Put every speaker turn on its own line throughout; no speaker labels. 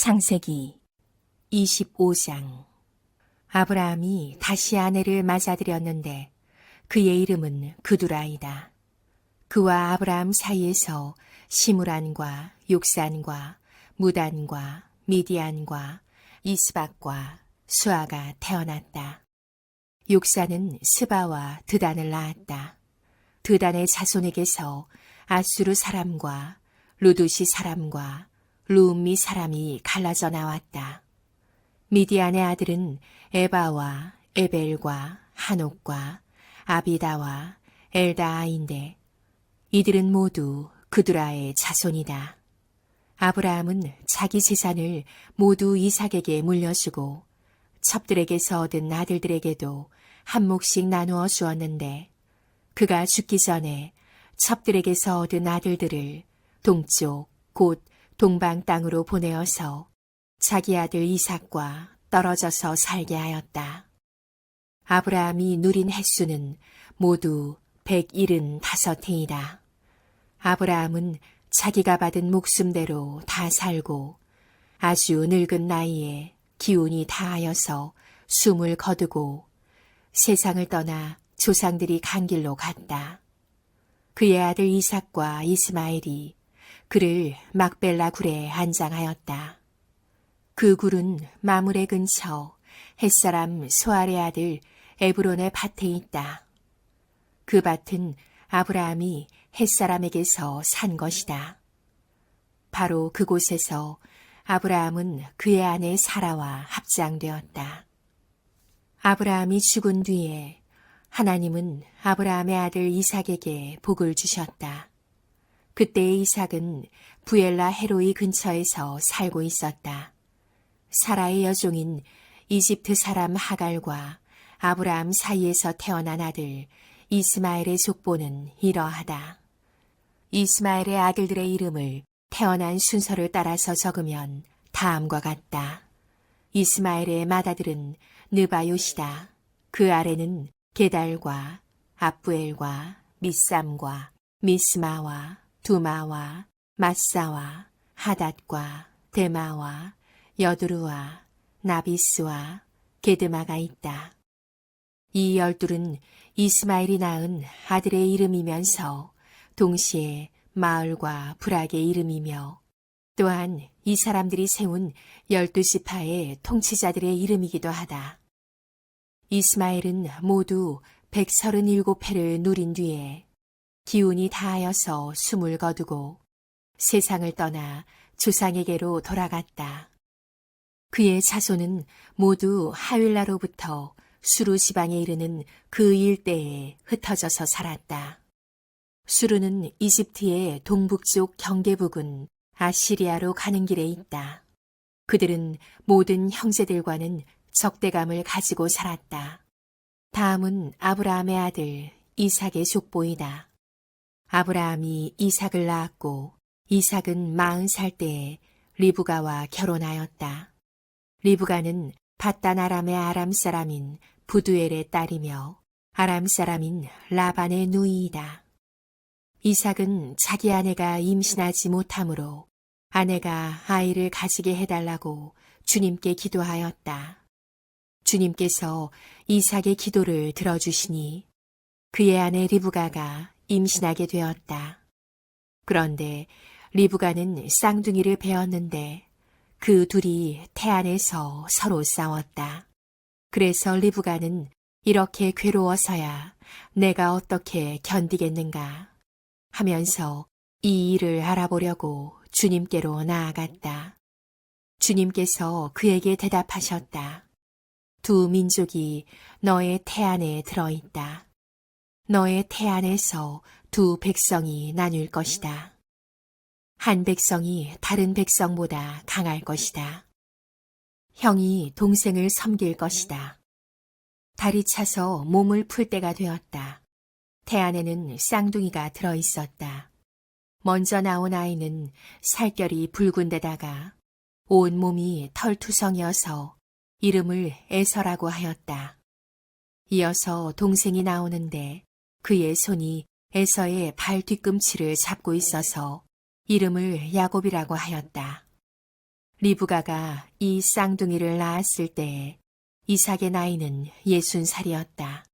창세기 25장. 아브라함이 다시 아내를 맞아들였는데 그의 이름은 그두라이다. 그와 아브라함 사이에서 시므란과 욕산과 무단과 미디안과 이스박과 수아가 태어났다. 욕산은 스바와 드단을 낳았다. 드단의 자손에게서 아수르 사람과 루두시 사람과 루음미 사람이 갈라져 나왔다. 미디안의 아들은 에바와 에벨과 한옥과 아비다와 엘다아인데 이들은 모두 그두라의 자손이다. 아브라함은 자기 재산을 모두 이삭에게 물려주고 첩들에게서 얻은 아들들에게도 한 몫씩 나누어 주었는데 그가 죽기 전에 첩들에게서 얻은 아들들을 동쪽 곧 동방 땅으로 보내어서 자기 아들 이삭과 떨어져서 살게 하였다. 아브라함이 누린 횟수는 모두 175해이다. 아브라함은 자기가 받은 목숨대로 다 살고 아주 늙은 나이에 기운이 다하여서 숨을 거두고 세상을 떠나 조상들이 간 길로 갔다. 그의 아들 이삭과 이스마엘이 그를 막벨라 굴에 안장하였다. 그 굴은 마므레 근처 햇사람 소알의 아들 에브론의 밭에 있다. 그 밭은 아브라함이 햇사람에게서 산 것이다. 바로 그곳에서 아브라함은 그의 아내 사라와 합장되었다. 아브라함이 죽은 뒤에 하나님은 아브라함의 아들 이삭에게 복을 주셨다. 그때의 이삭은 부엘라 헤로이 근처에서 살고 있었다. 사라의 여종인 이집트 사람 하갈과 아브라함 사이에서 태어난 아들 이스마엘의 족보는 이러하다. 이스마엘의 아들들의 이름을 태어난 순서를 따라서 적으면 다음과 같다. 이스마엘의 맏아들은 느바요시다. 그 아래는 게달과 압부엘과 미삼과 미스마와 두마와 마사와 하닷과 데마와 여두루와 나비스와 게드마가 있다. 이 12은 이스마엘이 낳은 아들의 이름이면서 동시에 마을과 부락의 이름이며 또한 이 사람들이 세운 12지파의 통치자들의 이름이기도 하다. 이스마엘은 모두 137해를 누린 뒤에 기운이 다하여서 숨을 거두고 세상을 떠나 조상에게로 돌아갔다. 그의 자손은 모두 하윌라로부터 수루 지방에 이르는 그 일대에 흩어져서 살았다. 수루는 이집트의 동북쪽 경계 부근 아시리아로 가는 길에 있다. 그들은 모든 형제들과는 적대감을 가지고 살았다. 다음은 아브라함의 아들 이삭의 족보이다. 아브라함이 이삭을 낳았고 이삭은 40살 때에 리브가와 결혼하였다. 리브가는 밧단 아람의 아람 사람인 부두엘의 딸이며 아람 사람인 라반의 누이이다. 이삭은 자기 아내가 임신하지 못하므로 아내가 아이를 가지게 해달라고 주님께 기도하였다. 주님께서 이삭의 기도를 들어주시니 그의 아내 리브가가 임신하게 되었다. 그런데 리브가는 쌍둥이를 베었는데 그 둘이 태안에서 서로 싸웠다. 그래서 리브가는 이렇게 괴로워서야 내가 어떻게 견디겠는가 하면서 이 일을 알아보려고 주님께로 나아갔다. 주님께서 그에게 대답하셨다. 두 민족이 너의 태안에 들어있다. 너의 태안에서 두 백성이 나뉠 것이다. 한 백성이 다른 백성보다 강할 것이다. 형이 동생을 섬길 것이다. 달이 차서 몸을 풀 때가 되었다. 태안에는 쌍둥이가 들어있었다. 먼저 나온 아이는 살결이 붉은 데다가 온 몸이 털투성이어서 이름을 에서라고 하였다. 이어서 동생이 나오는데 그의 손이 에서의 발 뒤꿈치를 잡고 있어서 이름을 야곱이라고 하였다. 리브가가 이 쌍둥이를 낳았을 때에 이삭의 나이는 60살이었다.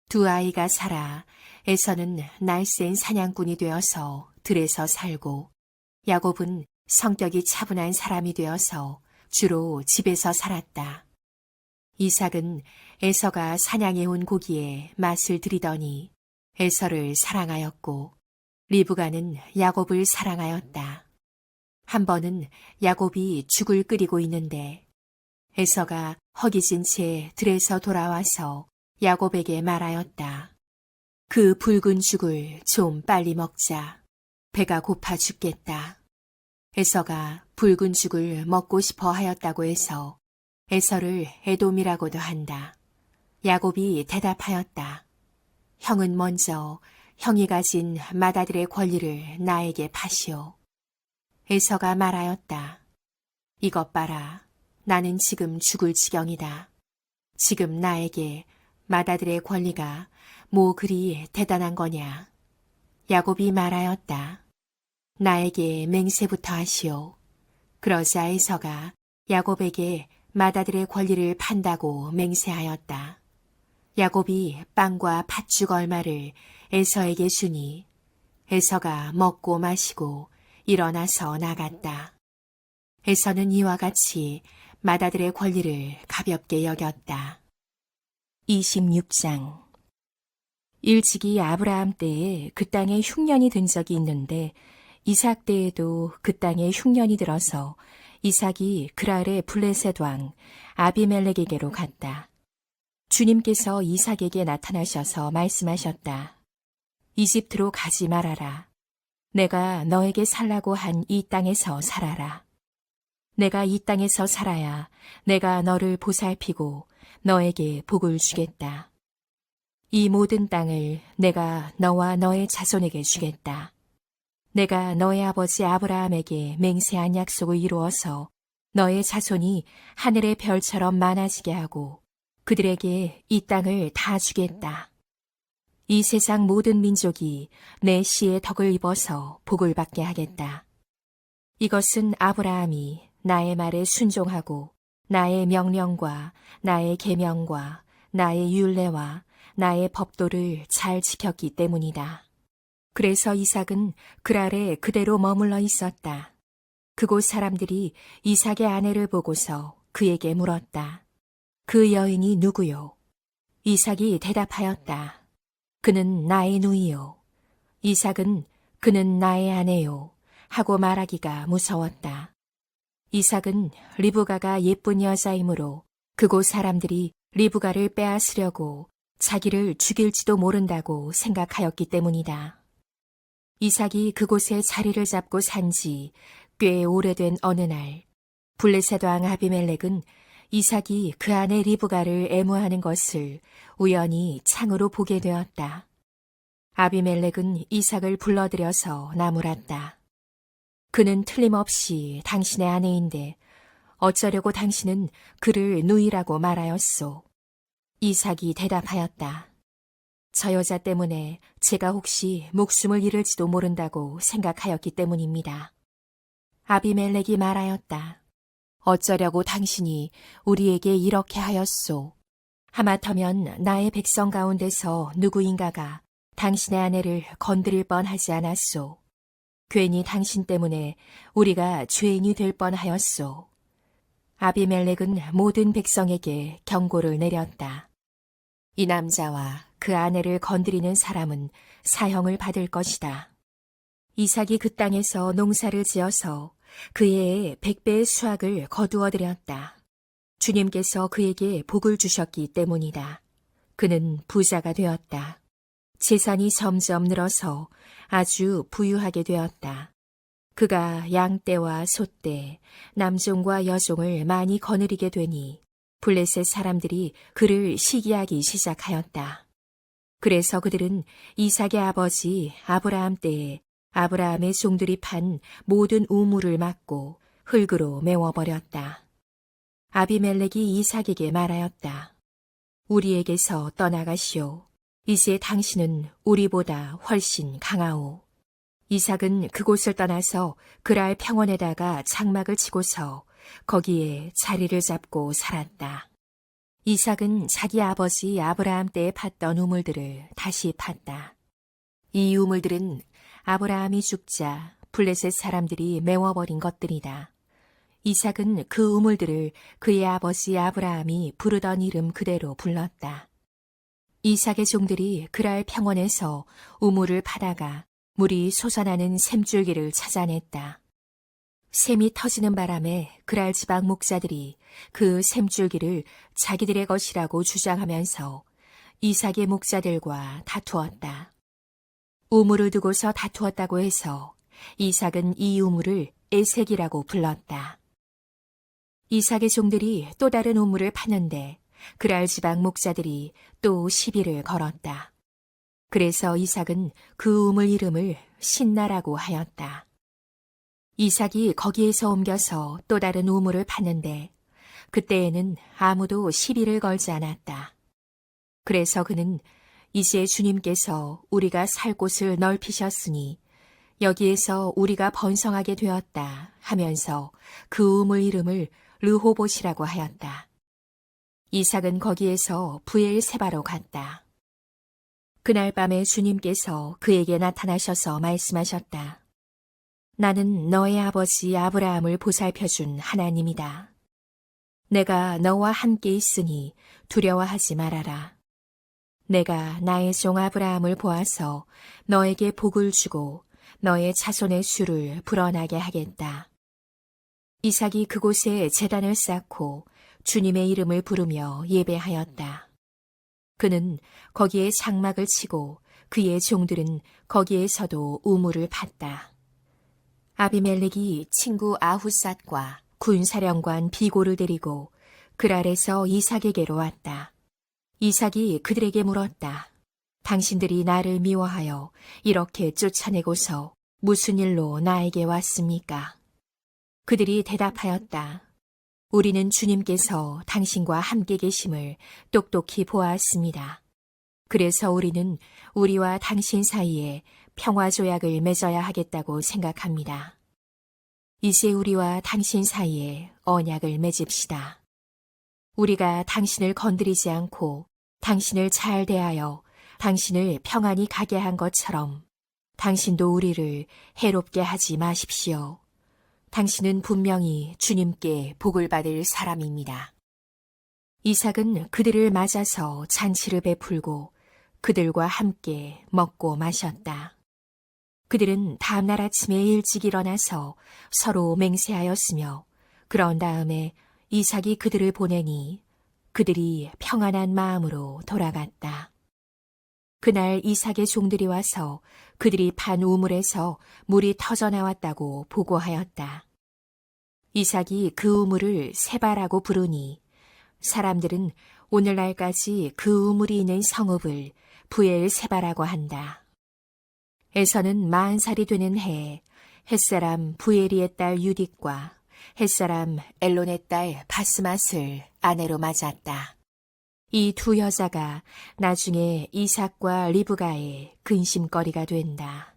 두 아이가 살아 에서는 날쌘 사냥꾼이 되어서 들에서 살고 야곱은 성격이 차분한 사람이 되어서 주로 집에서 살았다. 이삭은 에서가 사냥해 온 고기에 맛을 들이더니 에서를 사랑하였고 리브가는 야곱을 사랑하였다. 한 번은 야곱이 죽을 끓이고 있는데 에서가 허기진 채 들에서 돌아와서 야곱에게 말하였다. 그 붉은 죽을 좀 빨리 먹자. 배가 고파 죽겠다. 에서가 붉은 죽을 먹고 싶어 하였다고 해서 에서를 에돔이라고도 한다. 야곱이 대답하였다. 형은 먼저 형이 가진 맏아들의 권리를 나에게 파시오. 에서가 말하였다. 이것 봐라. 나는 지금 죽을 지경이다. 지금 나에게 맏아들의 권리가 뭐 그리 대단한 거냐. 야곱이 말하였다. 나에게 맹세부터 하시오. 그러자 에서가 야곱에게 맏아들의 권리를 판다고 맹세하였다. 야곱이 빵과 팥죽 얼마를 에서에게 주니 에서가 먹고 마시고 일어나서 나갔다. 에서는 이와 같이 맏아들의 권리를 가볍게 여겼다. 26장 일찍이 아브라함 때에 그 땅에 흉년이 든 적이 있는데 이삭 때에도 그 땅에 흉년이 들어서 이삭이 그랄의 블레셋 왕 아비멜렉에게로 갔다. 주님께서 이삭에게 나타나셔서 말씀하셨다. 이집트로 가지 말아라. 내가 너에게 살라고 한 이 땅에서 살아라. 내가 이 땅에서 살아야 내가 너를 보살피고 너에게 복을 주겠다. 이 모든 땅을 내가 너와 너의 자손에게 주겠다. 내가 너의 아버지 아브라함에게 맹세한 약속을 이루어서 너의 자손이 하늘의 별처럼 많아지게 하고 그들에게 이 땅을 다 주겠다. 이 세상 모든 민족이 내 씨의 덕을 입어서 복을 받게 하겠다. 이것은 아브라함이 나의 말에 순종하고 나의 명령과 나의 계명과 나의 율례와 나의 법도를 잘 지켰기 때문이다. 그래서 이삭은 그랄에 그대로 머물러 있었다. 그곳 사람들이 이삭의 아내를 보고서 그에게 물었다. 그 여인이 누구요? 이삭이 대답하였다. 그는 나의 누이요. 이삭은 그는 나의 아내요. 하고 말하기가 무서웠다. 이삭은 리브가가 예쁜 여자이므로 그곳 사람들이 리브가를 빼앗으려고 자기를 죽일지도 모른다고 생각하였기 때문이다. 이삭이 그곳에 자리를 잡고 산지 꽤 오래된 어느 날 블레셋 왕 아비멜렉은 이삭이 그 안에 리브가를 애무하는 것을 우연히 창으로 보게 되었다. 아비멜렉은 이삭을 불러들여서 나무랐다. 그는 틀림없이 당신의 아내인데 어쩌려고 당신은 그를 누이라고 말하였소. 이삭이 대답하였다. 저 여자 때문에 제가 혹시 목숨을 잃을지도 모른다고 생각하였기 때문입니다. 아비멜렉이 말하였다. 어쩌려고 당신이 우리에게 이렇게 하였소. 하마터면 나의 백성 가운데서 누구인가가 당신의 아내를 건드릴 뻔하지 않았소. 괜히 당신 때문에 우리가 죄인이 될 뻔하였소. 아비멜렉은 모든 백성에게 경고를 내렸다. 이 남자와 그 아내를 건드리는 사람은 사형을 받을 것이다. 이삭이 그 땅에서 농사를 지어서 그 해에 100배의 수확을 거두어들였다. 주님께서 그에게 복을 주셨기 때문이다. 그는 부자가 되었다. 재산이 점점 늘어서 아주 부유하게 되었다. 그가 양떼와 소떼, 남종과 여종을 많이 거느리게 되니 블레셋 사람들이 그를 시기하기 시작하였다. 그래서 그들은 이삭의 아버지 아브라함 때에 아브라함의 종들이 판 모든 우물을 막고 흙으로 메워버렸다. 아비멜렉이 이삭에게 말하였다. 우리에게서 떠나가시오. 이제 당신은 우리보다 훨씬 강하오. 이삭은 그곳을 떠나서 그랄 평원에다가 장막을 치고서 거기에 자리를 잡고 살았다. 이삭은 자기 아버지 아브라함 때에 팠던 우물들을 다시 팠다. 이 우물들은 아브라함이 죽자 블레셋 사람들이 메워버린 것들이다. 이삭은 그 우물들을 그의 아버지 아브라함이 부르던 이름 그대로 불렀다. 이삭의 종들이 그랄 평원에서 우물을 파다가 물이 솟아나는 샘줄기를 찾아냈다. 샘이 터지는 바람에 그랄 지방 목자들이 그 샘줄기를 자기들의 것이라고 주장하면서 이삭의 목자들과 다투었다. 우물을 두고서 다투었다고 해서 이삭은 이 우물을 에색이라고 불렀다. 이삭의 종들이 또 다른 우물을 파는데 그랄 지방 목자들이 또 시비를 걸었다. 그래서 이삭은 그 우물 이름을 신나라고 하였다. 이삭이 거기에서 옮겨서 또 다른 우물을 파는데 그때에는 아무도 시비를 걸지 않았다. 그래서 그는 이제 주님께서 우리가 살 곳을 넓히셨으니 여기에서 우리가 번성하게 되었다 하면서 그 우물 이름을 르호봇이라고 하였다. 이삭은 거기에서 부엘세바로 갔다. 그날 밤에 주님께서 그에게 나타나셔서 말씀하셨다. 나는 너의 아버지 아브라함을 보살펴준 하나님이다. 내가 너와 함께 있으니 두려워하지 말아라. 내가 나의 종 아브라함을 보아서 너에게 복을 주고 너의 자손의 수를 불어나게 하겠다. 이삭이 그곳에 제단을 쌓고 주님의 이름을 부르며 예배하였다. 그는 거기에 장막을 치고 그의 종들은 거기에서도 우물을 팠다. 아비멜렉이 친구 아후삿과 군사령관 비고를 데리고 그랄에서 이삭에게로 왔다. 이삭이 그들에게 물었다. 당신들이 나를 미워하여 이렇게 쫓아내고서 무슨 일로 나에게 왔습니까? 그들이 대답하였다. 우리는 주님께서 당신과 함께 계심을 똑똑히 보았습니다. 그래서 우리는 우리와 당신 사이에 평화조약을 맺어야 하겠다고 생각합니다. 이제 우리와 당신 사이에 언약을 맺읍시다. 우리가 당신을 건드리지 않고 당신을 잘 대하여 당신을 평안히 가게 한 것처럼 당신도 우리를 해롭게 하지 마십시오. 당신은 분명히 주님께 복을 받을 사람입니다. 이삭은 그들을 맞아서 잔치를 베풀고 그들과 함께 먹고 마셨다. 그들은 다음날 아침에 일찍 일어나서 서로 맹세하였으며 그런 다음에 이삭이 그들을 보내니 그들이 평안한 마음으로 돌아갔다. 그날 이삭의 종들이 와서 그들이 판 우물에서 물이 터져나왔다고 보고하였다. 이삭이 그 우물을 세바라고 부르니 사람들은 오늘날까지 그 우물이 있는 성읍을 부엘세바라고 한다. 에서는 40살이 되는 해에 햇사람 부에리의 딸 유딕과 햇사람 엘론의 딸 바스맛을 아내로 맞았다. 이 두 여자가 나중에 이삭과 리브가의 근심거리가 된다.